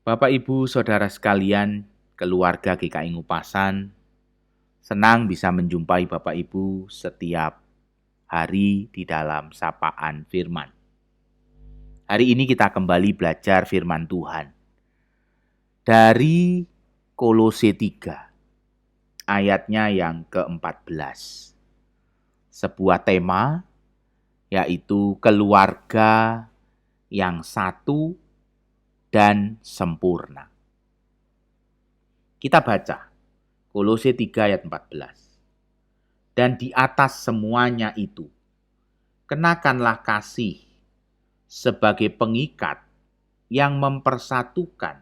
Bapak, Ibu, Saudara sekalian, keluarga GKI Ngupasan, senang bisa menjumpai Bapak Ibu setiap hari di dalam sapaan firman. Hari ini kita kembali belajar firman Tuhan dari Kolose 3, ayatnya yang ke-14. Sebuah tema yaitu keluarga yang satu dan sempurna. Kita baca Kolose 3 ayat 14. Dan di atas semuanya itu, kenakanlah kasih sebagai pengikat yang mempersatukan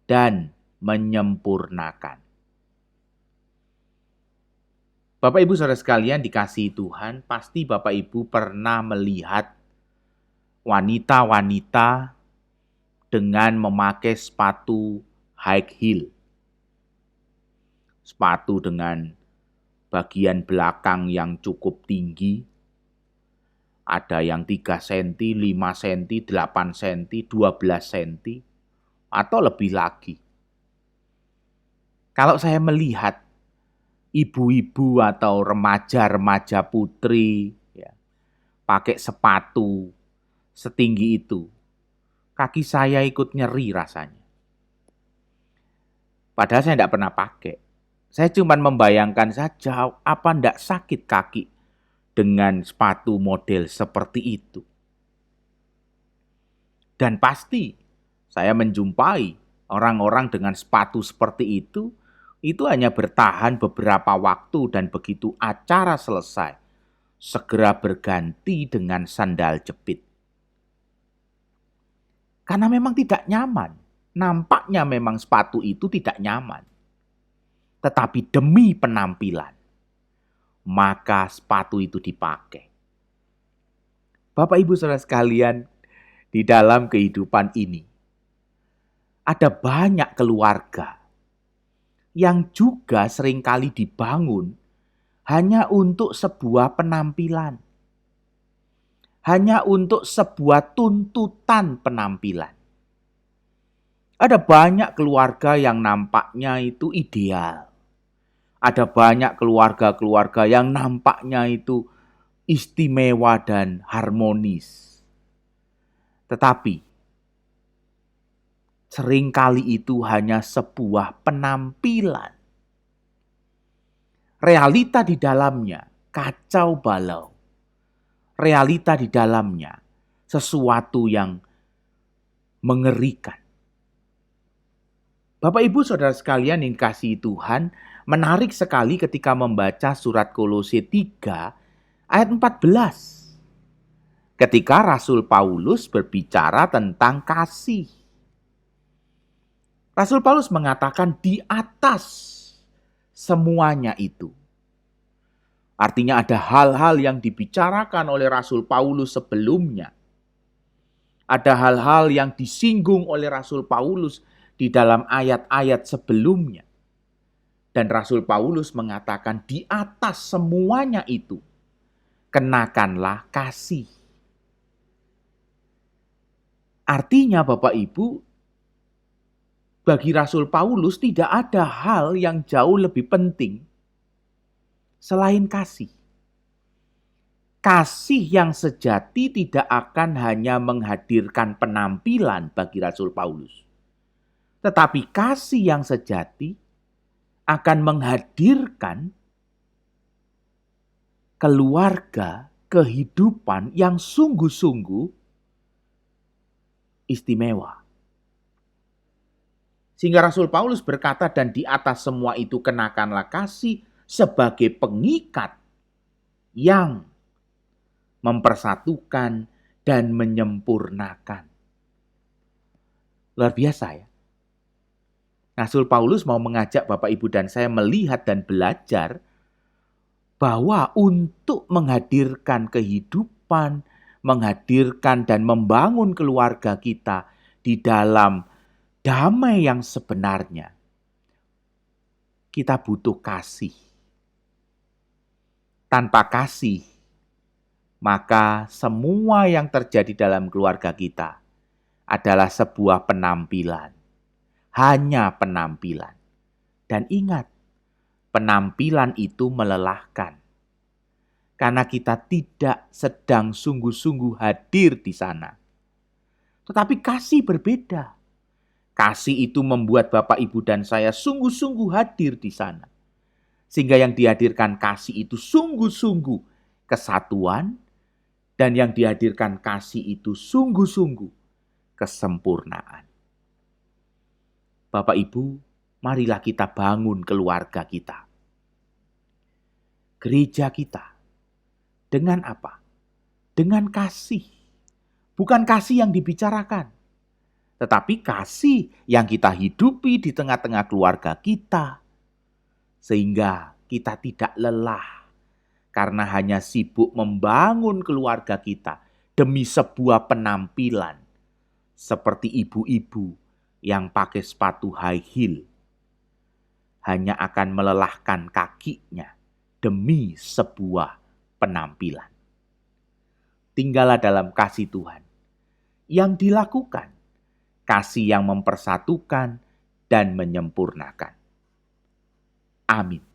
dan menyempurnakan. Bapak Ibu Saudara sekalian dikasihi Tuhan, pasti Bapak Ibu pernah melihat wanita-wanita dengan memakai sepatu high heel. Sepatu dengan bagian belakang yang cukup tinggi. Ada yang 3 cm, 5 cm, 8 cm, 12 cm, atau lebih lagi. Kalau saya melihat ibu-ibu atau remaja-remaja putri pakai sepatu setinggi itu, kaki saya ikut nyeri rasanya. Padahal saya tidak pernah pakai. Saya cuma membayangkan saja apa tidak sakit kaki dengan sepatu model seperti itu. Dan pasti saya menjumpai orang-orang dengan sepatu seperti itu hanya bertahan beberapa waktu dan begitu acara selesai, segera berganti dengan sandal jepit. Karena memang tidak nyaman. Nampaknya memang sepatu itu tidak nyaman. Tetapi demi penampilan, maka sepatu itu dipakai. Bapak Ibu Saudara sekalian, di dalam kehidupan ini, ada banyak keluarga yang juga seringkali dibangun hanya untuk sebuah penampilan. Hanya untuk sebuah tuntutan penampilan. Ada banyak keluarga yang nampaknya itu ideal. Ada banyak keluarga-keluarga yang nampaknya itu istimewa dan harmonis. Tetapi seringkali itu hanya sebuah penampilan. Realita di dalamnya kacau balau. Realita di dalamnya sesuatu yang mengerikan. Bapak Ibu Saudara sekalian yang dikasihi Tuhan, menarik sekali ketika membaca surat Kolose 3 ayat 14. Ketika Rasul Paulus berbicara tentang kasih. Rasul Paulus mengatakan di atas semuanya itu. Artinya ada hal-hal yang dibicarakan oleh Rasul Paulus sebelumnya. Ada hal-hal yang disinggung oleh Rasul Paulus di dalam ayat-ayat sebelumnya. Dan Rasul Paulus mengatakan di atas semuanya itu, kenakanlah kasih. Artinya Bapak Ibu, bagi Rasul Paulus tidak ada hal yang jauh lebih penting selain kasih. Kasih yang sejati tidak akan hanya menghadirkan penampilan bagi Rasul Paulus. Tetapi kasih yang sejati akan menghadirkan keluarga, kehidupan yang sungguh-sungguh istimewa. Sehingga Rasul Paulus berkata, dan di atas semua itu kenakanlah kasih sebagai pengikat yang mempersatukan dan menyempurnakan. Luar biasa ya. Rasul Paulus mau mengajak Bapak Ibu dan saya melihat dan belajar bahwa untuk menghadirkan kehidupan, menghadirkan dan membangun keluarga kita di dalam damai yang sebenarnya, kita butuh kasih. Tanpa kasih, maka semua yang terjadi dalam keluarga kita adalah sebuah penampilan. hanya penampilan. Dan ingat, penampilan itu melelahkan. Karena kita tidak sedang sungguh-sungguh hadir di sana. Tetapi kasih berbeda. Kasih itu membuat Bapak, Ibu, dan saya sungguh-sungguh hadir di sana. Sehingga yang dihadirkan kasih itu sungguh-sungguh kesatuan, dan yang dihadirkan kasih itu sungguh-sungguh kesempurnaan. Bapak, Ibu, marilah kita bangun keluarga kita. Gereja kita. Dengan apa? Dengan kasih. Bukan kasih yang dibicarakan, tetapi kasih yang kita hidupi di tengah-tengah keluarga kita. Sehingga kita tidak lelah karena hanya sibuk membangun keluarga kita demi sebuah penampilan. Seperti ibu-ibu yang pakai sepatu high heel. Hanya akan melelahkan kakinya demi sebuah penampilan. Tinggallah dalam kasih Tuhan yang dilakukan, kasih yang mempersatukan dan menyempurnakan. Amin.